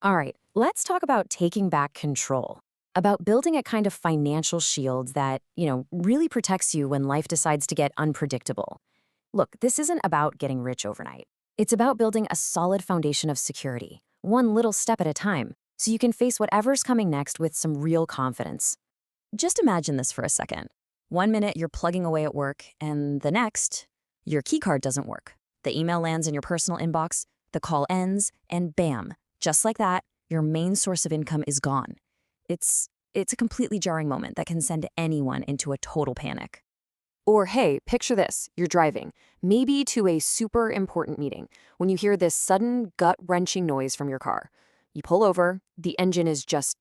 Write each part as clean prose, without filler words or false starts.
All right, let's talk about taking back control, about building a kind of financial shield that, really protects you when life decides to get unpredictable. Look, this isn't about getting rich overnight. It's about building a solid foundation of security, one little step at a time, so you can face whatever's coming next with some real confidence. Just imagine this for a second. One minute you're plugging away at work, and the next, your keycard doesn't work. The email lands in your personal inbox, the call ends, and bam, just like that, your main source of income is gone. It's a completely jarring moment that can send anyone into a total panic. Or hey, picture this, you're driving, maybe to a super important meeting, when you hear this sudden gut-wrenching noise from your car. You pull over, the engine is just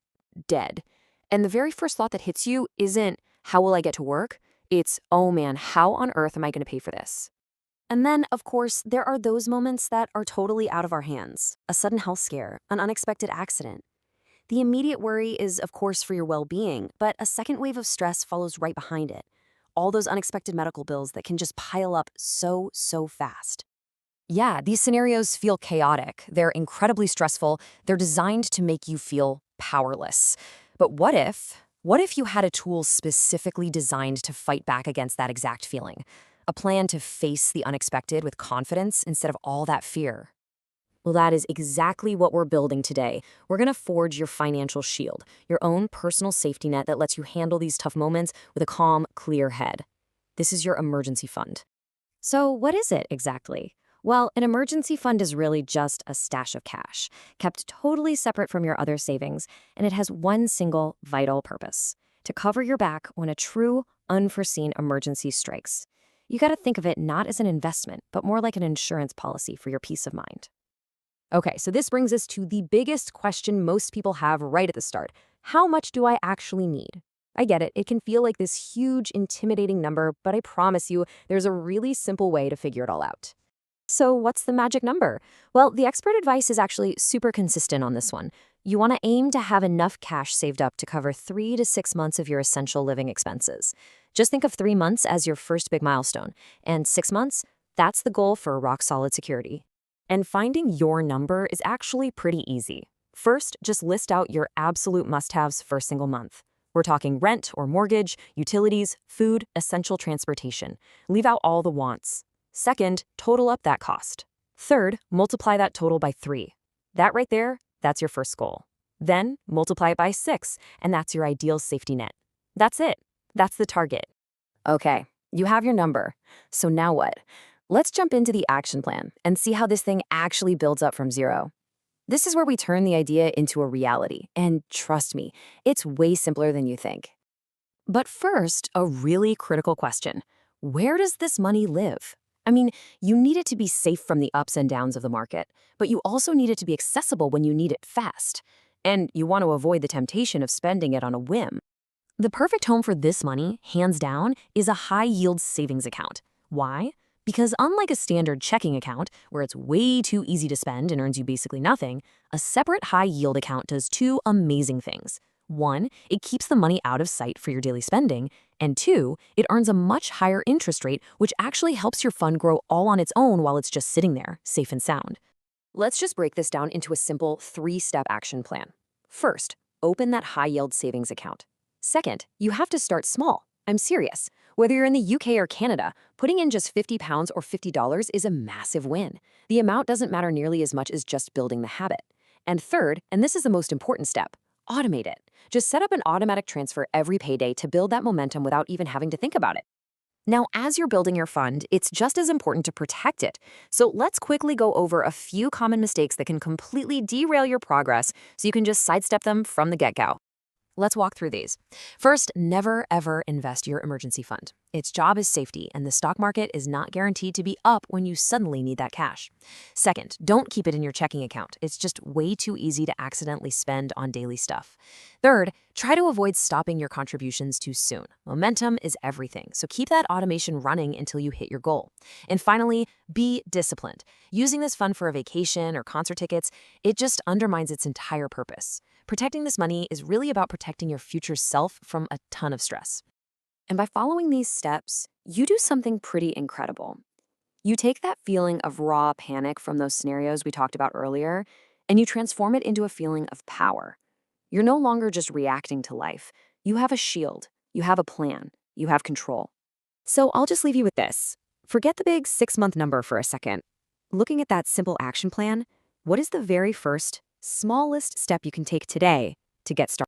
dead. And the very first thought that hits you isn't, how will I get to work? It's, oh man, how on earth am I going to pay for this? And then, of course, there are those moments that are totally out of our hands. A sudden health scare, an unexpected accident. The immediate worry is, of course, for your well-being, but a second wave of stress follows right behind it. All those unexpected medical bills that can just pile up so fast. Yeah, these scenarios feel chaotic. They're incredibly stressful. They're designed to make you feel powerless. But what if you had a tool specifically designed to fight back against that exact feeling? A plan to face the unexpected with confidence instead of all that fear? Well, that is exactly what we're building today. We're going to forge your financial shield, your own personal safety net that lets you handle these tough moments with a calm, clear head. This is your emergency fund. So, what is it exactly? Well, an emergency fund is really just a stash of cash, kept totally separate from your other savings, and it has one single vital purpose: to cover your back when a true, unforeseen emergency strikes. You got to think of it not as an investment, but more like an insurance policy for your peace of mind. Okay, so this brings us to the biggest question most people have right at the start. How much do I actually need? I get it, it can feel like this huge, intimidating number, but I promise you, there's a really simple way to figure it all out. So, what's the magic number? Well, the expert advice is actually super consistent on this one. You want to aim to have enough cash saved up to cover 3 to 6 months of your essential living expenses. Just think of 3 months as your first big milestone, and 6 months, that's the goal for rock solid security. And finding your number is actually pretty easy. First, just list out your absolute must-haves for a single month. We're talking rent or mortgage, utilities, food, essential transportation. Leave out all the wants. Second, total up that cost. Third, multiply that total by 3. That right there, that's your first goal. Then, multiply it by 6, and that's your ideal safety net. That's it. That's the target. Okay, you have your number. So now what? Let's jump into the action plan and see how this thing actually builds up from zero. This is where we turn the idea into a reality, and trust me, it's way simpler than you think. But first, a really critical question. Where does this money live? I mean, you need it to be safe from the ups and downs of the market, but you also need it to be accessible when you need it fast. And you want to avoid the temptation of spending it on a whim. The perfect home for this money, hands down, is a high-yield savings account. Why? Because unlike a standard checking account, where it's way too easy to spend and earns you basically nothing, a separate high-yield account does two amazing things. One, it keeps the money out of sight for your daily spending, and two, it earns a much higher interest rate, which actually helps your fund grow all on its own while it's just sitting there, safe and sound. Let's just break this down into a simple 3-step action plan. First, open that high-yield savings account. Second, you have to start small. I'm serious. Whether you're in the UK or Canada, putting in just £50 or $50 is a massive win. The amount doesn't matter nearly as much as just building the habit. And third, and this is the most important step, automate it. Just set up an automatic transfer every payday to build that momentum without even having to think about it. Now, as you're building your fund, it's just as important to protect it. So let's quickly go over a few common mistakes that can completely derail your progress so you can just sidestep them from the get-go. Let's walk through these. First, never ever invest your emergency fund. Its job is safety, and the stock market is not guaranteed to be up when you suddenly need that cash. Second, don't keep it in your checking account. It's just way too easy to accidentally spend on daily stuff. Third, try to avoid stopping your contributions too soon. Momentum is everything, so keep that automation running until you hit your goal. And finally, be disciplined. Using this fund for a vacation or concert tickets, it just undermines its entire purpose. Protecting this money is really about protecting your future self from a ton of stress. And by following these steps, you do something pretty incredible. You take that feeling of raw panic from those scenarios we talked about earlier, and you transform it into a feeling of power. You're no longer just reacting to life. You have a shield, you have a plan, you have control. So I'll just leave you with this. Forget the big 6-month number for a second. Looking at that simple action plan, what is the very first, smallest step you can take today to get started?